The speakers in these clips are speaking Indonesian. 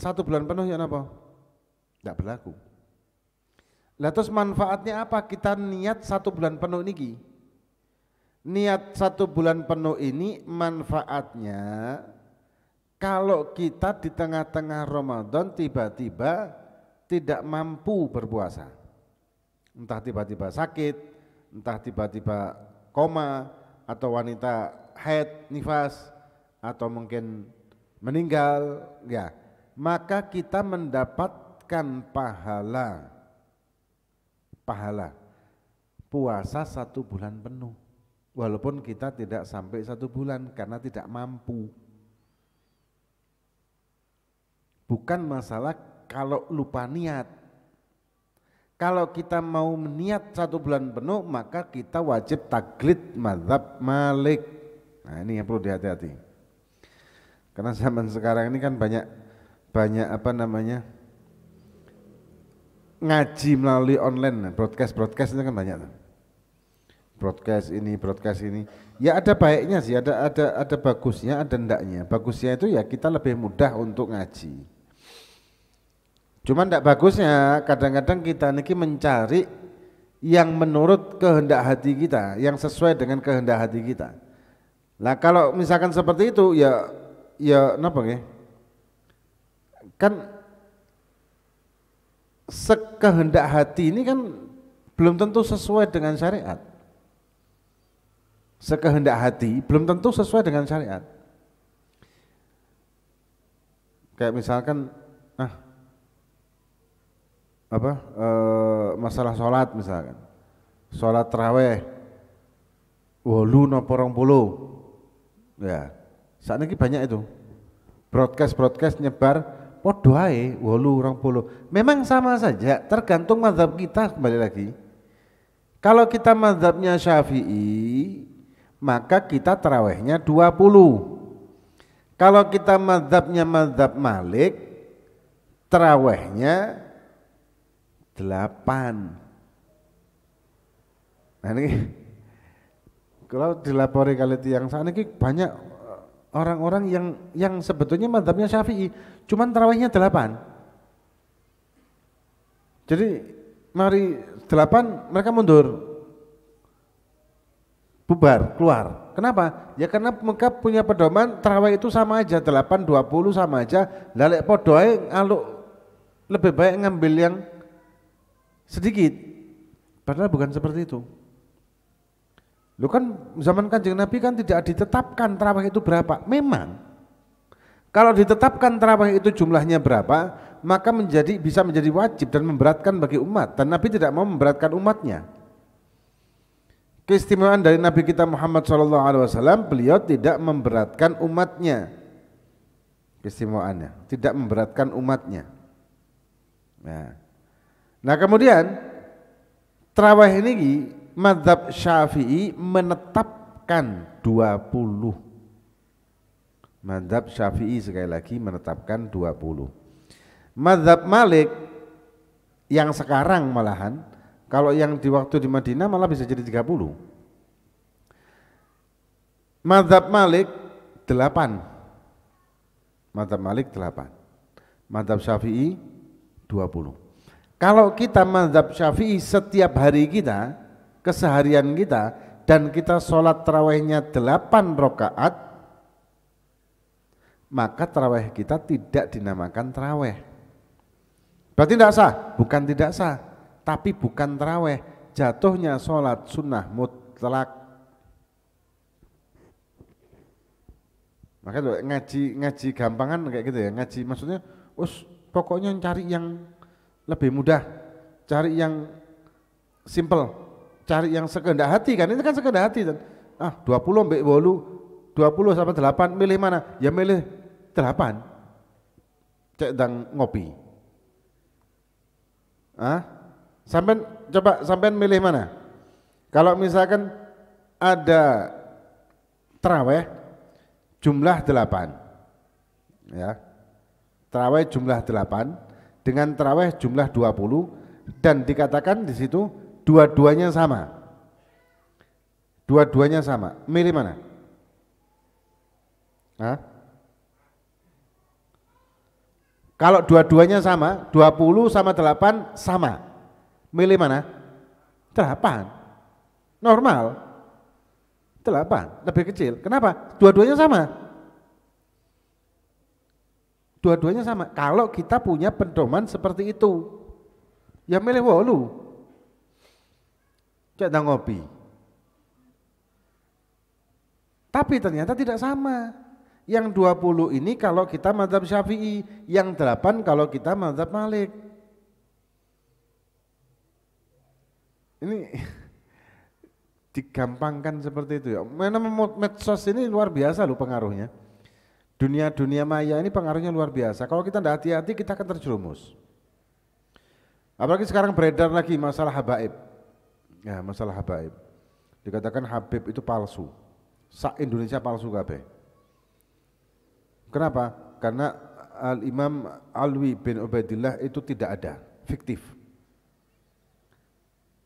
1 bulan penuh ya napa? Tidak berlaku. Lah terus manfaatnya apa kita niat 1 bulan penuh niki? Niat 1 bulan penuh ini manfaatnya kalau kita di tengah-tengah Ramadan tiba-tiba tidak mampu berpuasa. Entah tiba-tiba sakit, entah tiba-tiba koma, atau wanita haid, nifas, atau mungkin meninggal, ya, maka kita mendapatkan pahala puasa 1 bulan penuh, walaupun kita tidak sampai 1 bulan karena tidak mampu. Bukan masalah kalau lupa niat. Kalau kita mau niat 1 bulan penuh, maka kita wajib taklid mazhab Malik. Nah ini yang perlu dihati-hati. Karena zaman sekarang ini kan banyak apa namanya, ngaji melalui online, broadcast itu kan banyak. Broadcast ini. Ya ada baiknya sih, ada bagusnya, ada ndaknya. Bagusnya itu ya kita lebih mudah untuk ngaji. Cuman tidak bagusnya kadang-kadang kita niki mencari yang menurut kehendak hati kita, yang sesuai dengan kehendak hati kita. Nah kalau misalkan seperti itu ya napa nggih? Kan sekehendak hati ini kan belum tentu sesuai dengan syariat. Sekehendak hati belum tentu sesuai dengan syariat. Kayak misalkan masalah sholat misalkan, sholat taraweh 8 napa 20, ya saat ini banyak itu broadcast nyebar podo ae 8 20. Memang sama saja, tergantung mazhab kita. Kembali lagi, kalau kita mazhabnya Syafi'i maka kita tarawehnya 20. Kalau kita mazhabnya mazhab Malik, tarawehnya 8. Nah ini kalau dilapori kali tiang saat ini banyak orang-orang yang sebetulnya mazhabnya Syafi'i, cuman tarawihnya 8. Jadi mari 8 mereka mundur, bubar, keluar. Kenapa? Ya karena mereka punya pedoman tarawih itu sama aja, 8 20 sama aja. Lalek podoai aluk lebih baik ngambil yang sedikit, padahal bukan seperti itu. Lu kan zaman Kanjeng Nabi kan tidak ditetapkan tarawih itu berapa. Memang kalau ditetapkan tarawih itu jumlahnya berapa, maka bisa menjadi wajib dan memberatkan bagi umat, dan Nabi tidak mau memberatkan umatnya. Keistimewaan dari Nabi kita Muhammad SAW, beliau tidak memberatkan umatnya. Keistimewaannya tidak memberatkan umatnya. Nah kemudian tarawih ini mazhab Syafi'i menetapkan 20. Mazhab Syafi'i sekali lagi menetapkan 20. Mazhab Malik yang sekarang malahan, kalau yang di waktu di Madinah malah bisa jadi 30. Mazhab Malik 8. Mazhab Malik 8. Mazhab Syafi'i 20. Kalau kita mazhab Syafi'i setiap hari kita, keseharian kita, dan kita sholat tarawihnya 8 rakaat, maka tarawih kita tidak dinamakan tarawih. Berarti tidak sah? Bukan tidak sah, tapi bukan tarawih, jatuhnya sholat sunnah mutlak. Makanya ngaji gampangan kayak gitu ya, ngaji maksudnya pokoknya cari yang lebih mudah, cari yang simple, cari yang sekehendak hati kan, ini kan sekehendak hati kan. 20 mbek 8, 20 sama 8 milih mana? Ya milih 8. Cek dang ngopi. Sampean milih mana? Kalau misalkan ada taraweh jumlah 8. Ya. Taraweh jumlah 8 dengan taraweh jumlah 20, dan dikatakan di situ dua-duanya sama. Dua-duanya sama. Milih mana? Kalau dua-duanya sama, 20 sama 8 sama. Milih mana? 8. Normal. 8, lebih kecil. Kenapa? Dua-duanya sama. Dua-duanya sama. Kalau kita punya pedoman seperti itu, ya milih 8. Cek ngopi. Tapi ternyata tidak sama. Yang 20 ini kalau kita mazhab Syafi'i, yang 8 kalau kita mazhab Malik. Ini digampangkan seperti itu ya. Medsos ini luar biasa loh pengaruhnya. Dunia maya ini pengaruhnya luar biasa. Kalau kita tidak hati-hati kita akan terjerumus. Apalagi sekarang beredar lagi masalah habaib. Ya, masalah habaib. Dikatakan habib itu palsu. Indonesia palsu kabeh. Kenapa? Karena Al-Imam Alwi bin Ubaidillah itu tidak ada, fiktif.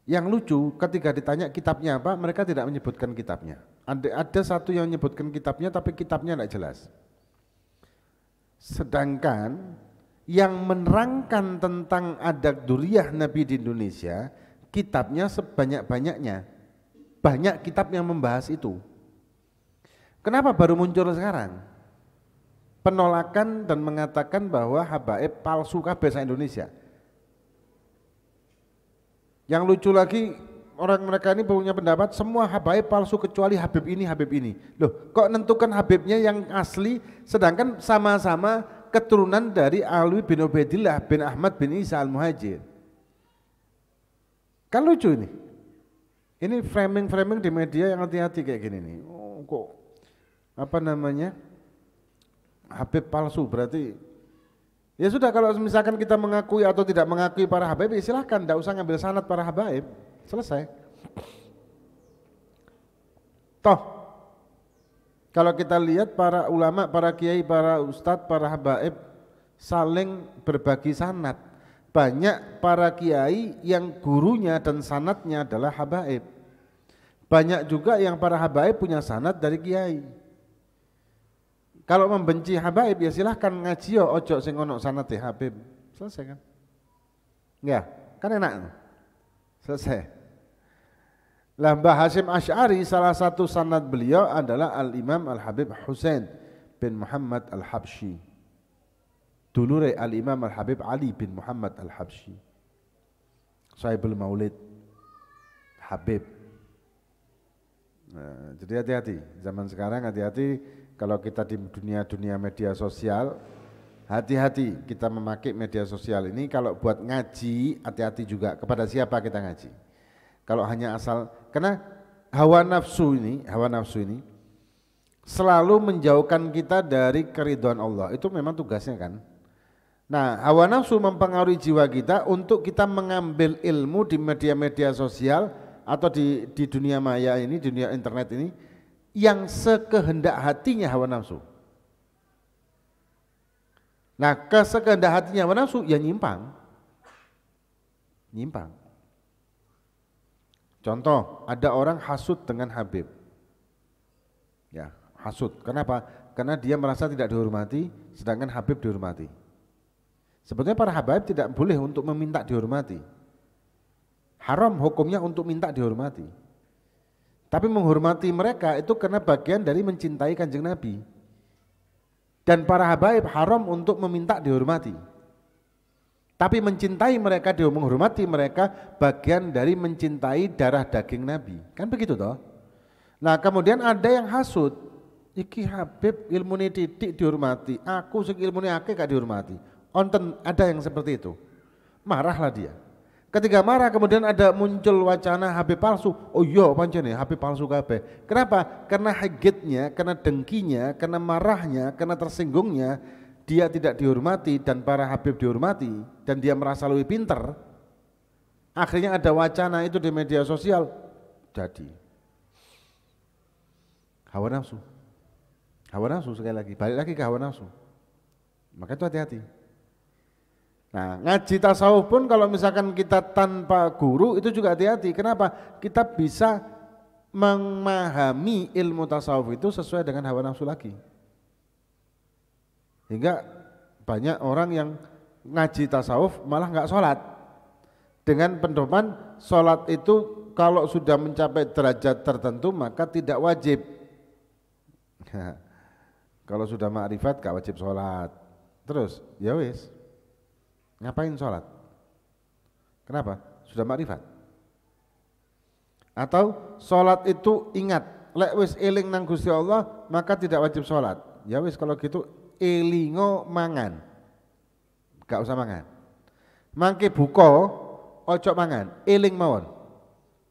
Yang lucu ketika ditanya kitabnya apa, mereka tidak menyebutkan kitabnya. Ada satu yang menyebutkan kitabnya tapi kitabnya tidak jelas. Sedangkan yang menerangkan tentang adat duriyah Nabi di Indonesia, kitabnya sebanyak-banyaknya. Banyak kitab yang membahas itu. Kenapa baru muncul sekarang? Penolakan dan mengatakan bahwa habaib palsu kabeh sa Indonesia. Yang lucu lagi orang mereka ini punya pendapat semua habaib palsu kecuali Habib ini, Habib ini. Loh, kok nentukan Habibnya yang asli sedangkan sama-sama keturunan dari Alwi bin Ubaidillah bin Ahmad bin Isa al-Muhajir. Kan lucu ini. Ini framing-framing di media yang hati-hati kayak gini nih. Oh, kok apa namanya? Habib palsu berarti ya sudah, kalau misalkan kita mengakui atau tidak mengakui para habaib ya silahkan, tidak usah ngambil sanad para habaib, selesai. Toh kalau kita lihat para ulama, para kiai, para ustadz, para habaib saling berbagi sanad. Banyak para kiai yang gurunya dan sanadnya adalah habaib. Banyak juga yang para habaib punya sanad dari kiai. Kalau membenci habaib ya silahkan ngaji yo, ojo sing ono sanad habib. Selesai kan? Ya, kan enak. Selesai. Lah Mbah Hasyim Asy'ari salah satu sanad beliau adalah Al-Imam Al-Habib Husain bin Muhammad Al-Habsyi. Dulure Al-Imam Al-Habib Ali bin Muhammad Al-Habsyi. Sahibul Maulid Habib. Nah, jadi hati-hati. Zaman sekarang hati-hati. Kalau kita di dunia media sosial, hati-hati kita memakai media sosial ini. Kalau buat ngaji, hati-hati juga kepada siapa kita ngaji. Kalau hanya asal, karena hawa nafsu ini selalu menjauhkan kita dari keridhaan Allah. Itu memang tugasnya kan. Nah, hawa nafsu mempengaruhi jiwa kita untuk kita mengambil ilmu di media-media sosial atau di dunia maya ini, dunia internet ini, yang sekehendak hatinya hawa nafsu. Nah, kesekehendak hatinya hawa nafsu ya nyimpang. Contoh, ada orang hasud dengan Habib. Ya, hasud. Kenapa? Karena dia merasa tidak dihormati, sedangkan Habib dihormati. Sebetulnya para habaib tidak boleh untuk meminta dihormati. Haram hukumnya untuk minta dihormati. Tapi menghormati mereka itu karena bagian dari mencintai Kanjeng Nabi. Dan para habaib haram untuk meminta dihormati. Tapi mencintai mereka, menghormati mereka bagian dari mencintai darah daging Nabi. Kan begitu toh? Nah, kemudian ada yang hasud. Iki Habib ilmune titik dihormati, aku sing ilmune akeh gak dihormati. Onten ada yang seperti itu. Marahlah dia. Ketika marah kemudian ada muncul wacana Habib palsu. Oh iya pancene Habib palsu kabeh. Kenapa? Karena hegitnya, karena dengkinya, karena marahnya, karena tersinggungnya dia tidak dihormati dan para Habib dihormati dan dia merasa lebih pinter. Akhirnya ada wacana itu di media sosial. Jadi hawa nafsu. Hawa nafsu sekali lagi, balik lagi ke hawa nafsu. Maka itu hati-hati. Nah, ngaji tasawuf pun kalau misalkan kita tanpa guru itu juga hati-hati. Kenapa? Kita bisa memahami ilmu tasawuf itu sesuai dengan hawa nafsu lagi. Hingga Banyak orang yang ngaji tasawuf malah nggak sholat dengan pendoman sholat itu kalau sudah mencapai derajat tertentu maka tidak wajib. Kalau sudah ma'rifat gak wajib sholat. Terus ya wis, ngapain sholat? Kenapa? Sudah ma'rifat. Atau sholat itu ingat, lek wis eling nang Gusti Allah maka tidak wajib sholat. Ya wis kalau gitu elingo mangan, gak usah mangan. Mangke buko, ojo mangan, eling mawon,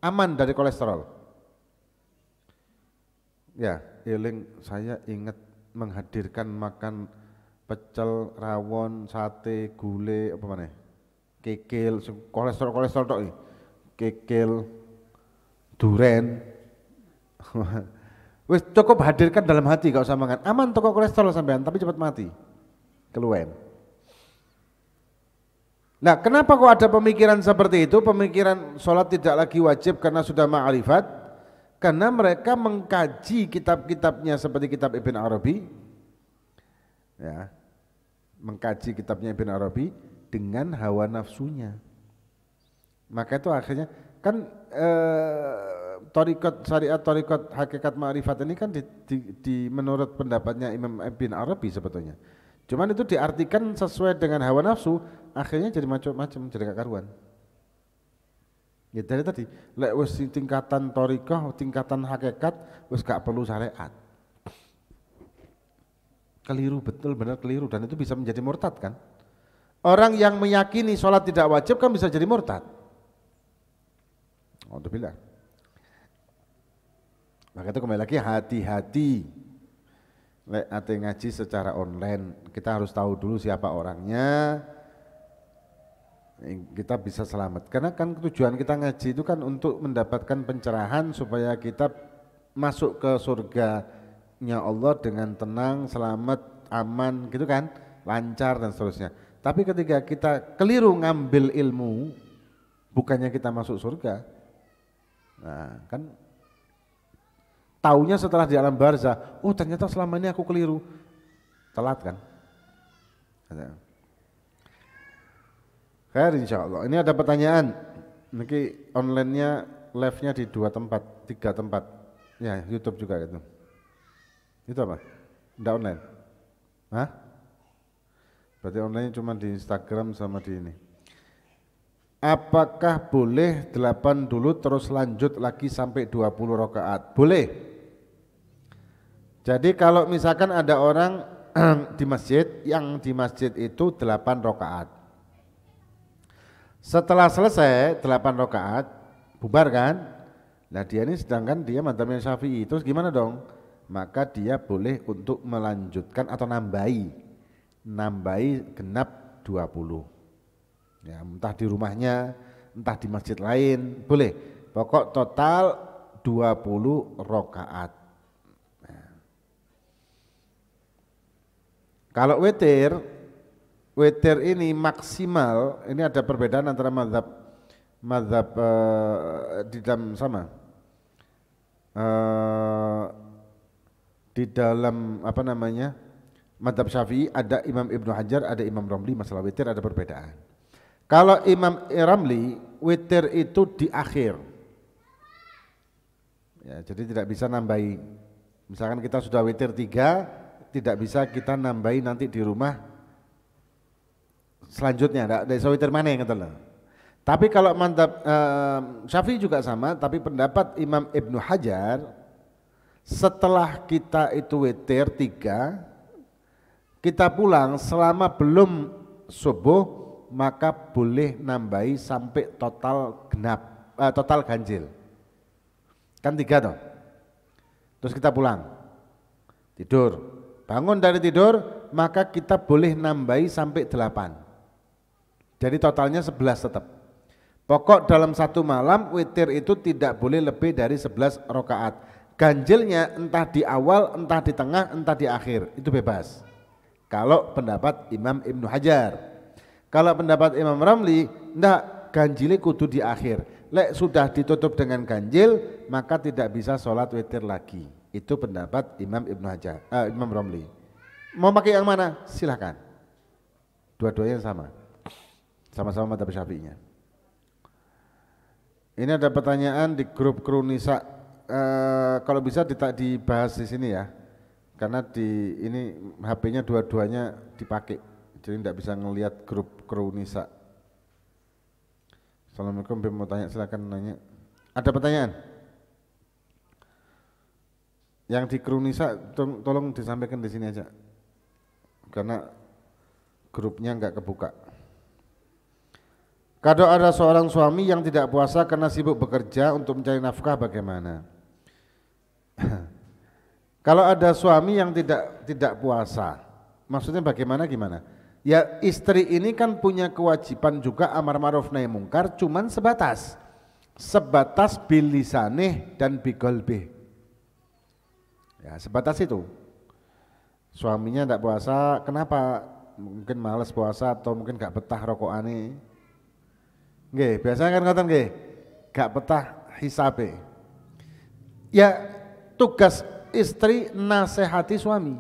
aman dari kolesterol. Ya, eling saya ingat menghadirkan makan pecel, rawon, sate, gulai, apa mana? Kikil, kolesterol tok iki. Kikil, duren. Wis cukup hadirkan dalam hati, gak usah makan. Aman toko kolesterol sampean, tapi cepat mati. Keluwen. Nah, kenapa kok ada pemikiran seperti itu? Pemikiran sholat tidak lagi wajib karena sudah ma'rifat. Karena mereka mengkaji kitab-kitabnya seperti kitab Ibn Arabi, ya, mengkaji kitabnya Ibn Arabi dengan hawa nafsunya. Maka itu akhirnya kan thariqat syariat, thariqat hakikat ma'rifat ini kan menurut pendapatnya Imam Ibn Arabi sebetulnya. Cuman itu diartikan sesuai dengan hawa nafsu, akhirnya jadi macam-macam, jadi gak karuan. Ya dari tadi, lek wis tingkatan thariqah, tingkatan hakikat wis gak perlu syariat. Keliru, betul benar keliru, dan itu bisa menjadi murtad kan? Orang yang meyakini sholat tidak wajib kan bisa jadi murtad. Alhamdulillah. Maka itu kembali lagi hati-hati. Lek ate ngaji secara online, kita harus tahu dulu siapa orangnya. Kita bisa selamat, karena kan tujuan kita ngaji itu kan untuk mendapatkan pencerahan supaya kita masuk ke surganya Allah dengan tenang, selamat, aman gitu kan, lancar dan seterusnya. Tapi ketika kita keliru ngambil ilmu, bukannya kita masuk surga, nah kan taunya setelah di alam barzah, oh ternyata selama ini aku keliru, telat kan. Khair insyaallah. Ini ada pertanyaan. Nanti online-nya, live-nya di 2 tempat, 3 tempat. Ya, YouTube juga gitu. Itu apa? Enggak online? Hah? Berarti online cuma di Instagram sama di ini. Apakah boleh 8 dulu terus lanjut lagi sampai 20 rakaat? Boleh. Jadi kalau misalkan ada orang di masjid, yang di masjid itu 8 rakaat. Setelah selesai 8 rakaat, bubar kan? Nah dia ini sedangkan dia madzhabnya Syafi'i, terus gimana dong? Maka dia boleh untuk melanjutkan atau nambahi genap 20. Ya, entah di rumahnya, entah di masjid lain, boleh. Pokok total 20 rakaat. Nah. Kalau witir ini maksimal, ini ada perbedaan antara mazhab di dalam sama di dalam apa namanya mazhab Syafi'i ada Imam Ibnu Hajar, ada Imam Romli, masalah witir ada perbedaan. Kalau Imam Romli, witir itu di akhir, ya, jadi tidak bisa nambahi. Misalkan kita sudah witir 3, tidak bisa kita nambahi nanti di rumah selanjutnya, dari witir mana yang kata. Tapi kalau mantap Syafi'i juga sama, tapi pendapat Imam Ibnu Hajar setelah kita itu witir 3, kita pulang selama belum subuh maka boleh nambahi sampai total genap, total ganjil. Kan 3 toh. Terus kita pulang, tidur, bangun dari tidur maka kita boleh nambahi sampai 8. Jadi totalnya 11 tetap. Pokok dalam satu malam witir itu tidak boleh lebih dari 11 rakaat. Ganjilnya entah di awal, entah di tengah, entah di akhir, itu bebas. Kalau pendapat Imam Ibnu Hajar. Kalau pendapat Imam Ramli, enggak, ganjilnya kudu di akhir. Lek sudah ditutup dengan ganjil, maka tidak bisa sholat witir lagi. Itu pendapat Imam Ibnu Hajar, Imam Ramli. Mau pakai yang mana? Silakan. Dua-duanya sama. Sama-sama madzhab Syafi'inya. Ini ada pertanyaan di grup Krunisa, kalau bisa dibahas di sini ya, karena di ini HP-nya dua-duanya dipakai, jadi tidak bisa ngelihat grup Krunisa. Assalamualaikum, Bim mau tanya, silakan nanya. Ada pertanyaan? Yang di Krunisa tolong disampaikan di sini aja, karena grupnya nggak kebuka. Kalau ada seorang suami yang tidak puasa karena sibuk bekerja untuk mencari nafkah, bagaimana? Kalau ada suami yang tidak puasa, maksudnya bagaimana gimana? Ya istri ini kan punya kewajiban juga amar ma'ruf nahi mungkar, cuman sebatas bilisaneh dan biqalbih. Ya sebatas itu. Suaminya tidak puasa, kenapa? Mungkin malas puasa atau mungkin gak betah rokokane. Nggih, biasanya kan ngoten nggih. Gak betah hisabe. Ya tugas istri nasihati suami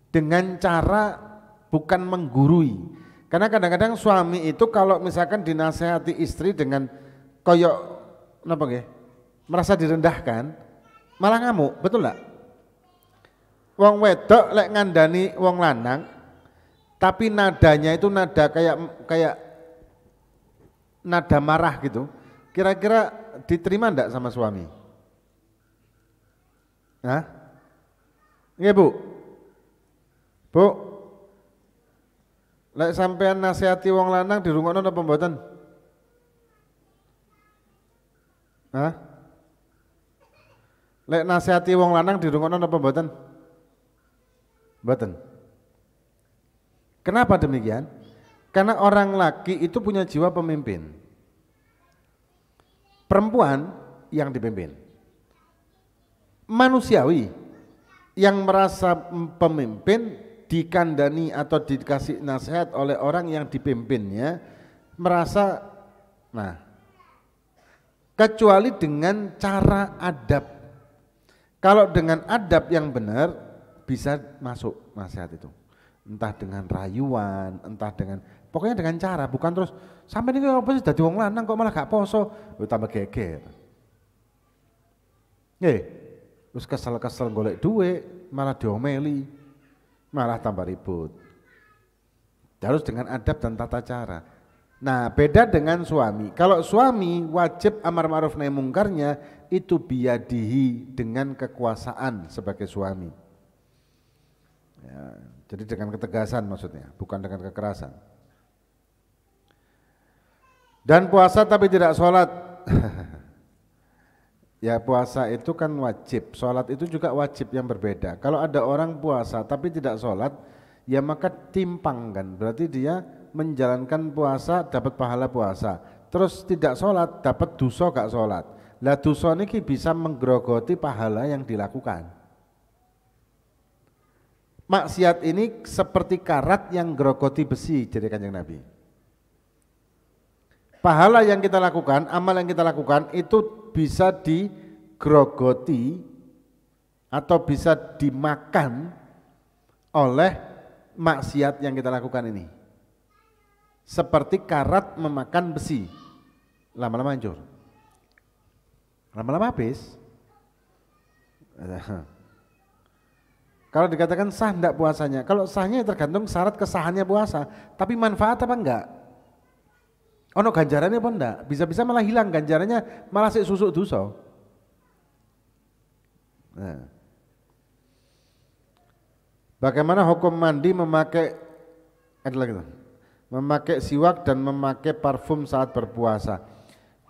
dengan cara bukan menggurui. Karena kadang-kadang suami itu kalau misalkan dinasihati istri dengan koyok napa nggih? Merasa direndahkan, malah ngamuk, betul enggak? Wong wedok lek ngandani wong lanang tapi nadanya itu nada kayak nada marah gitu, kira-kira diterima enggak sama suami? Hah? Iya Bu? Bu? Lek sampean nasihati wong lanang dirungokno napa mboten? Hah? Lek nasihati wong lanang dirungokno napa mboten? Mboten. Kenapa demikian? Karena orang laki itu punya jiwa pemimpin. Perempuan yang dipimpin. Manusiawi yang merasa pemimpin dikandani atau dikasih nasihat oleh orang yang dipimpinnya merasa, nah, kecuali dengan cara adab. Kalau dengan adab yang benar bisa masuk nasihat itu. Entah dengan rayuan, entah dengan pokoknya dengan cara, bukan terus sampai ini apa sih dadi wong lanang kok malah gak poso, tambah geger. Terus kesel-kesel golek duit, malah diomeli, malah tambah ribut. Harus dengan adab dan tata cara. Nah, beda dengan suami. Kalau suami wajib amar ma'ruf nahi mungkarnya itu biyadihi, dengan kekuasaan sebagai suami. Ya, jadi dengan ketegasan maksudnya, bukan dengan kekerasan. Dan puasa tapi tidak sholat. Ya puasa itu kan wajib, sholat itu juga wajib yang berbeda. Kalau ada orang puasa tapi tidak sholat, ya maka timpang kan, berarti dia menjalankan puasa dapat pahala puasa, terus tidak sholat dapat dosa gak sholat. Lah dosa ini bisa menggerogoti pahala yang dilakukan. Maksiat ini seperti karat yang gerogoti besi, jadi Kanjeng Nabi. Pahala yang kita lakukan, amal yang kita lakukan itu bisa digerogoti atau bisa dimakan oleh maksiat yang kita lakukan ini. Seperti karat memakan besi, lama-lama hancur, lama-lama habis. Kalau dikatakan sah enggak puasanya, kalau sahnya tergantung syarat kesahannya puasa, tapi manfaat apa enggak? Ono ganjarannya apa enggak? Bisa-bisa malah hilang ganjarannya, malah sik susuk dosa. Nah. Bagaimana hukum mandi memakai memakai siwak dan memakai parfum saat berpuasa?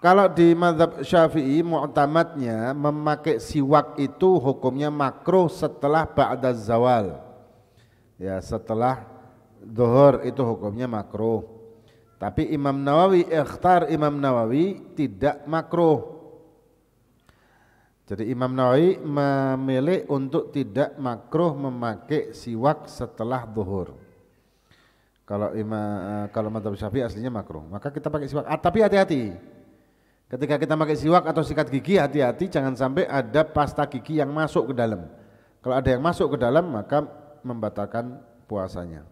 Kalau di mazhab Syafi'i mu'tamadnya memakai siwak itu hukumnya makruh setelah ba'da zawal. Ya, setelah zuhur itu hukumnya makruh. Tapi Imam Nawawi Imam Nawawi tidak makruh. Jadi Imam Nawawi memilih untuk tidak makruh memakai siwak setelah zuhur. Kalau mazhab Syafi'i aslinya makruh, maka kita pakai siwak. Tapi hati-hati. Ketika kita pakai siwak atau sikat gigi, hati-hati jangan sampai ada pasta gigi yang masuk ke dalam. Kalau ada yang masuk ke dalam maka membatalkan puasanya.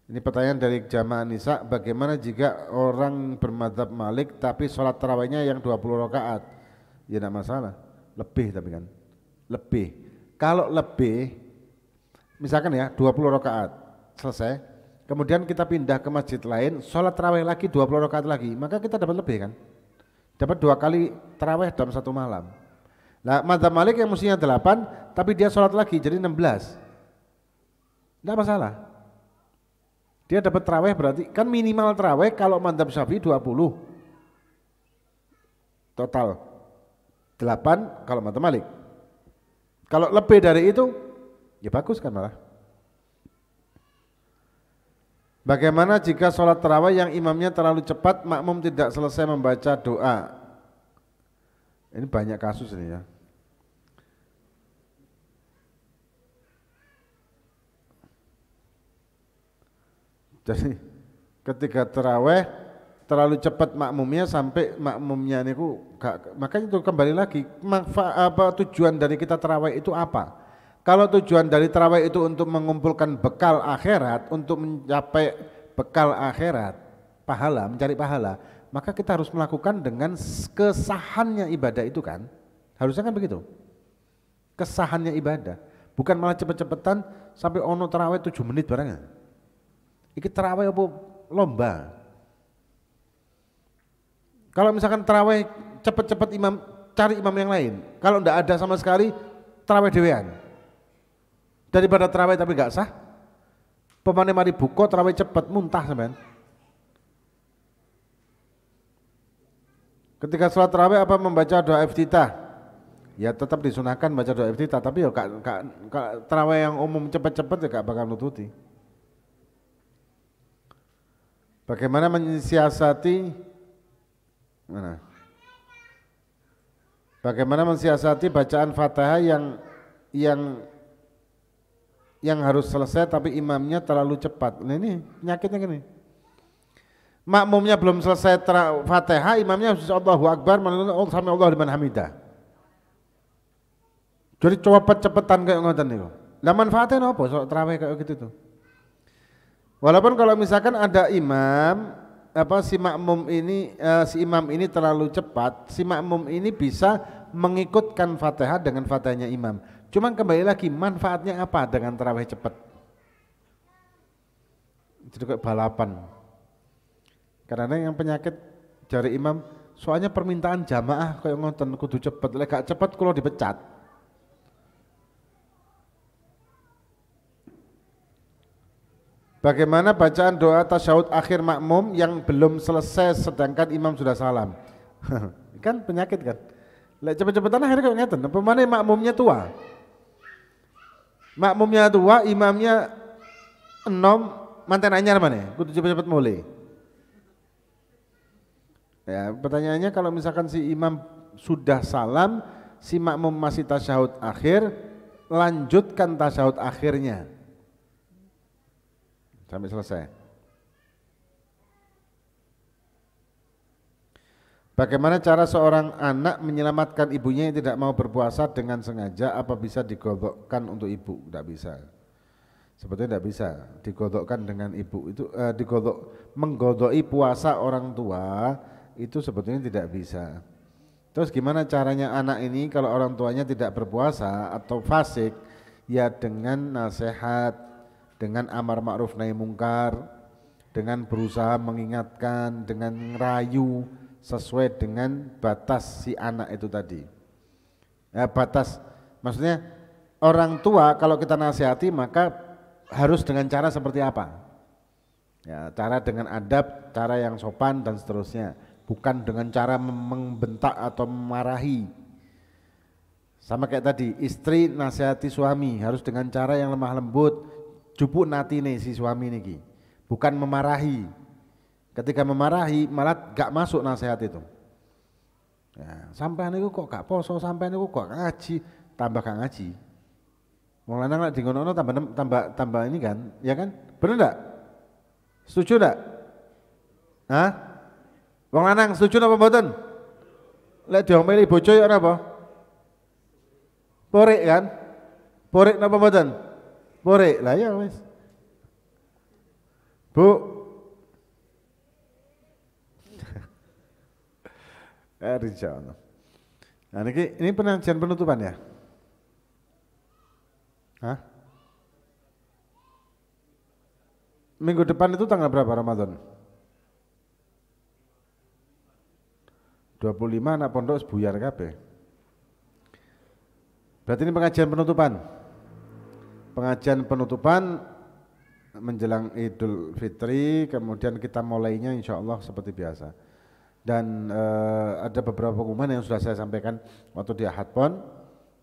Ini pertanyaan dari jamaah Nisa, bagaimana jika orang bermadzhab Malik tapi sholat tarawihnya yang 20 rakaat? Ya tidak masalah, lebih tapi kan, lebih. Kalau lebih, misalkan ya 20 rakaat selesai, kemudian kita pindah ke masjid lain, sholat tarawih lagi 20 rakaat lagi, maka kita dapat lebih kan? Dapat 2 kali tarawih dalam satu malam. Nah, madzhab Malik yang mestinya 8, tapi dia sholat lagi jadi 16. Tidak masalah. Dia dapat tarawih berarti kan minimal tarawih kalau madzhab Syafi'i 20. Total 8 kalau madzhab Malik. Kalau lebih dari itu ya bagus kan malah. Bagaimana jika sholat tarawih yang imamnya terlalu cepat, makmum tidak selesai membaca doa? Ini banyak kasus ini ya. Jadi ketika tarawih terlalu cepat makmumnya sampai makmumnya niku makanya itu kembali lagi tujuan dari kita tarawih itu apa? Kalau tujuan dari tarawih itu untuk mengumpulkan bekal akhirat, untuk mencapai bekal akhirat, pahala, mencari pahala, maka kita harus melakukan dengan kesahannya ibadah itu kan? Harusnya kan begitu. Kesahannya ibadah, bukan malah cepet-cepetan sampai ono tarawih 7 menit barangnya. Iki tarawih apa lomba? Kalau misalkan tarawih cepet-cepet imam cari imam yang lain. Kalau ndak ada sama sekali tarawih dewean. Daripada tarawih tapi nggak sah. Pemane mari buka tarawih cepet muntah sampean. Ketika sholat tarawih apa membaca doa iftitah? Ya tetap disunahkan baca doa iftitah, tapi ya tarawih yang umum cepet-cepet ya gak bakal nututi. Bagaimana mensiasati Bagaimana mensiasati bacaan Fatihah yang harus selesai tapi imamnya terlalu cepat. Nah ini penyakitnya gini. Makmumnya belum selesai Fatihah, imamnya harus Allahu Akbar, sami Allahu liman hamidah. Jadi cepet-cepetan kayak ngoten niku. Lah manfaatnya apa soal tarawih kayak gitu tuh? Walaupun kalau misalkan ada imam si imam ini terlalu cepat, si makmum ini bisa mengikutkan Fatihah dengan Fatihahnya imam. Cuman kembali lagi manfaatnya apa dengan tarawih cepat? Jadi kayak balapan. Karena yang penyakit jari imam, soalnya permintaan jamaah kayak ngoten kudu cepet, lek gak cepet kulo dipecat. Bagaimana bacaan doa tasyahud akhir makmum yang belum selesai sedangkan imam sudah salam? Kan penyakit kan. Lek cepet-cepetan akhirnya kayak ngeten, pemane makmumnya tua. Makmumnya tua, imamnya enom, manten anyar mana? Kudu cepet-cepet mulai. Ya, pertanyaannya kalau misalkan si imam sudah salam, si makmum masih tasyahud akhir, lanjutkan tasyahud akhirnya sampai selesai. Bagaimana cara seorang anak menyelamatkan ibunya yang tidak mau berpuasa dengan sengaja? Apa bisa digodokkan untuk ibu? Tidak bisa. Sebetulnya tidak bisa digodokkan dengan ibu. Itu menggodoi puasa orang tua itu sebetulnya tidak bisa. Terus gimana caranya anak ini kalau orang tuanya tidak berpuasa atau fasik? Ya dengan nasihat, dengan amar ma'ruf nahi mungkar, dengan berusaha mengingatkan, dengan ngerayu sesuai dengan batas si anak itu tadi. Ya, batas, maksudnya orang tua kalau kita nasihati maka harus dengan cara seperti apa? Ya, cara dengan adab, cara yang sopan dan seterusnya, bukan dengan cara membentak atau memarahi. Sama kayak tadi, istri nasihati suami harus dengan cara yang lemah lembut. Jupuk natine si suami niki, bukan memarahi. Ketika memarahi malah gak masuk nasihat itu. Ya, sampean niku kok gak poso, sampean niku kok ngaji, tambah gak ngaji. Wong lanang lek dingono tambah ini kan, ya kan? Bener enggak? Setuju enggak? Hah? Wong lanang setuju apa mboten? Lek diomeli bojo ya ora apa? Porek kan? Porek napa mboten? Porek lah ya wis. Bu. Insyaallah. Nah, ini pengajian penutupan ya? Hah? Minggu depan itu tanggal berapa Ramadan? 25 anak pondok sebuyar kabeh. Berarti ini pengajian penutupan. Pengajian penutupan menjelang Idul Fitri, kemudian kita mulainya insya Allah seperti biasa. Dan ada beberapa pengumuman yang sudah saya sampaikan waktu di Ahadpon,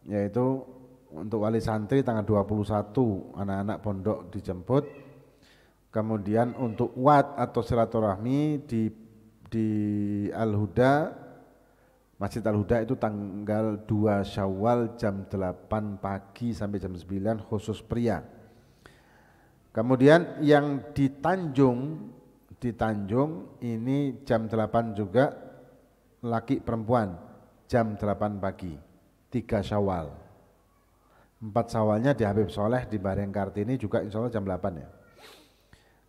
yaitu untuk wali santri tanggal 21 anak-anak pondok dijemput. Kemudian untuk wat atau silaturahmi di Al-Huda, Masjid Al-Huda itu tanggal 2 Syawal jam 8 pagi sampai jam 9 khusus pria. Kemudian yang di Tanjung ini jam 8 juga laki perempuan jam 8 pagi 3 Syawal. 4 Syawalnya di Habib Soleh di Bareng Kartini juga insya Allah jam 8 ya.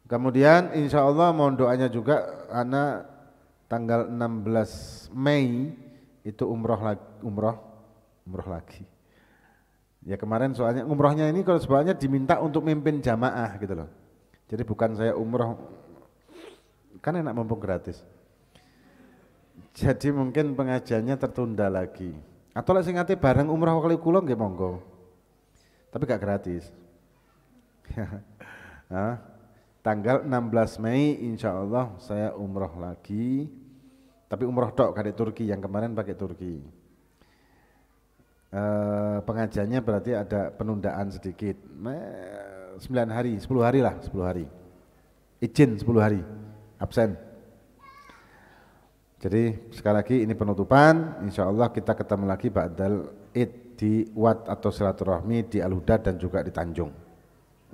Kemudian insya Allah mohon doanya juga anak tanggal 16 Mei itu umroh lagi. Ya kemarin soalnya umrohnya ini kalau sebabnya diminta untuk mimpin jamaah gitu loh. Jadi bukan saya umroh, kan enak mumpung gratis. Jadi mungkin pengajiannya tertunda lagi. Atau lek sing ate bareng umroh kali kula nggih monggo. Tapi gak gratis. Nah, tanggal 16 Mei insya Allah saya umroh lagi. Tapi umroh tok kali Turki, yang kemarin pakai Turki. Pengajiannya berarti ada penundaan sedikit. 9 hari, 10 hari lah, 10 hari. Izin 10 hari, absen. Jadi sekali lagi ini penutupan, insya Allah kita ketemu lagi ba'dal Id di Wat atau silaturahmi di Al-Huda dan juga di Tanjung.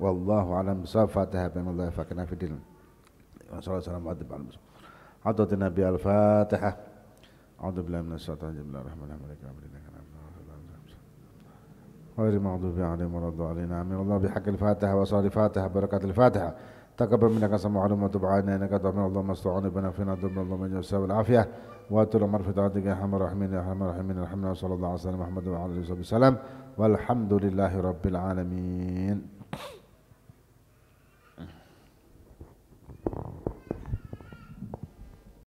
Wallahu a'lam bishawab. Fatihah billahi fakana fidil. Wassalamualaikum Nabi Al-Fatihah. A'udzu billahi minasyaitonir rajim. Bismillahirrahmanirrahim. غير المغضوب عليهم ولا الضالين آمين. الله بحق الفاتحة وصلاة الفاتحة بركات الفاتحة تقبل منك سمع علوم وتب علينا إنك تعلم اللهم استعان بنا فينا ضمن اللهم من السوء والعافية واتنا مرفتاتك يا أرحم الراحمين يا أرحم الراحمين الحمد لله صلى الله عليه وسلم محمد وعلى آله وصحبه وسلم والحمد لله رب العالمين.